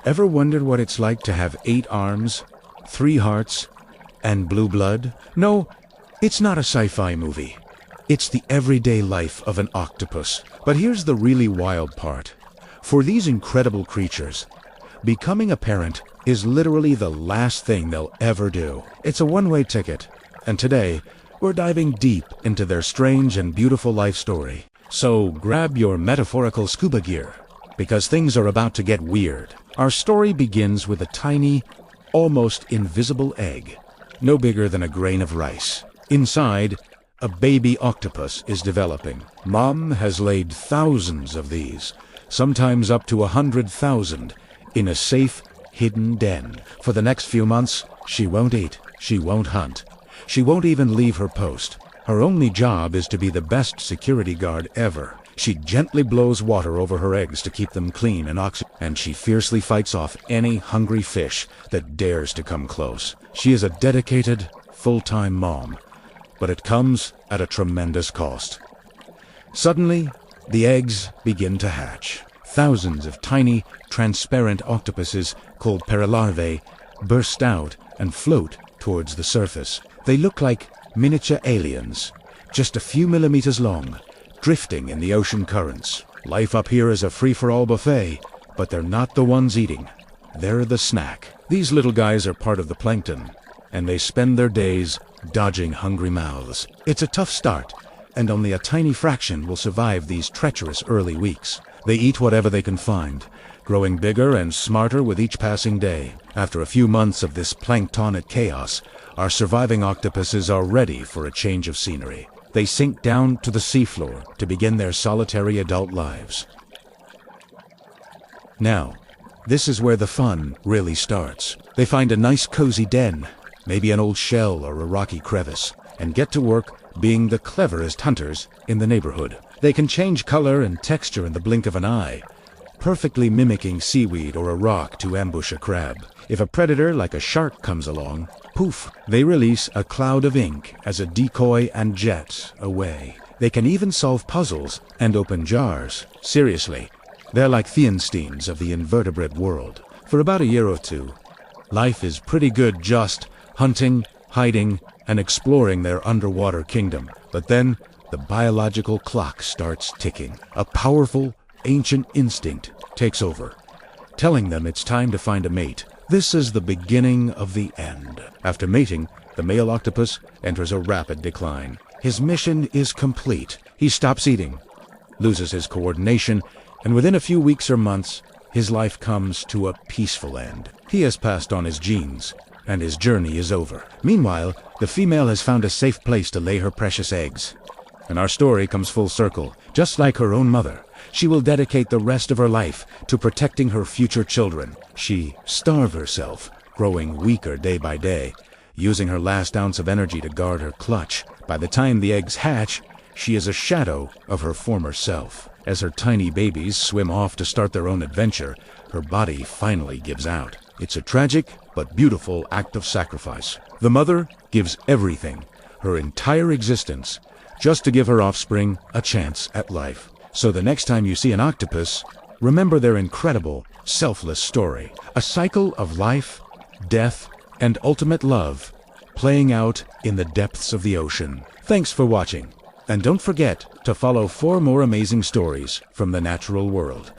Ever wondered what it's like to have 8 arms, 3 hearts, and blue blood? No, it's not a sci-fi movie. It's the everyday life of an octopus. But here's the really wild part. For these incredible creatures, becoming a parent is literally the last thing they'll ever do. It's a one-way ticket. And today, we're diving deep into their strange and beautiful life story. So grab your metaphorical scuba gear, because things are about to get weird. Our story begins with a tiny, almost invisible egg, no bigger than a grain of rice. Inside, a baby octopus is developing. Mom has laid thousands of these, sometimes up to 100,000, in a safe, hidden den. For the next few months, she won't eat, she won't hunt, she won't even leave her post. Her only job is to be the best security guard ever. She gently blows water over her eggs to keep them clean and she fiercely fights off any hungry fish that dares to come close. She is a dedicated, full-time mom, but it comes at a tremendous cost. Suddenly, the eggs begin to hatch. Thousands of tiny, transparent octopuses called perilarvae burst out and float towards the surface. They look like miniature aliens, just a few millimeters long, drifting in the ocean currents. Life up here is a free-for-all buffet, but they're not the ones eating. They're the snack. These little guys are part of the plankton, and they spend their days dodging hungry mouths. It's a tough start, and only a tiny fraction will survive these treacherous early weeks. They eat whatever they can find, growing bigger and smarter with each passing day. After a few months of this planktonic chaos, our surviving octopuses are ready for a change of scenery. They sink down to the seafloor to begin their solitary adult lives. Now, this is where the fun really starts. They find a nice cozy den, maybe an old shell or a rocky crevice, and get to work being the cleverest hunters in the neighborhood. They can change color and texture in the blink of an eye, perfectly mimicking seaweed or a rock to ambush a crab. If a predator like a shark comes along, poof, they release a cloud of ink as a decoy and jet away. They can even solve puzzles and open jars. Seriously, they're like Feinsteins of the invertebrate world. For about a year or two, life is pretty good just hunting, hiding, and exploring their underwater kingdom. But then, the biological clock starts ticking. A powerful, ancient instinct takes over, telling them it's time to find a mate. This is the beginning of the end. After mating, the male octopus enters a rapid decline. His mission is complete. He stops eating, loses his coordination, and within a few weeks or months, his life comes to a peaceful end. He has passed on his genes, and his journey is over. Meanwhile, the female has found a safe place to lay her precious eggs. And our story comes full circle. Just like her own mother, she will dedicate the rest of her life to protecting her future children. She starves herself, growing weaker day by day, using her last ounce of energy to guard her clutch. By the time the eggs hatch, she is a shadow of her former self. As her tiny babies swim off to start their own adventure, her body finally gives out. It's a tragic but beautiful act of sacrifice. The mother gives everything, her entire existence, just to give her offspring a chance at life. So the next time you see an octopus, remember their incredible, selfless story. A cycle of life, death, and ultimate love playing out in the depths of the ocean. Thanks for watching, and don't forget to follow 4 more amazing stories from the natural world.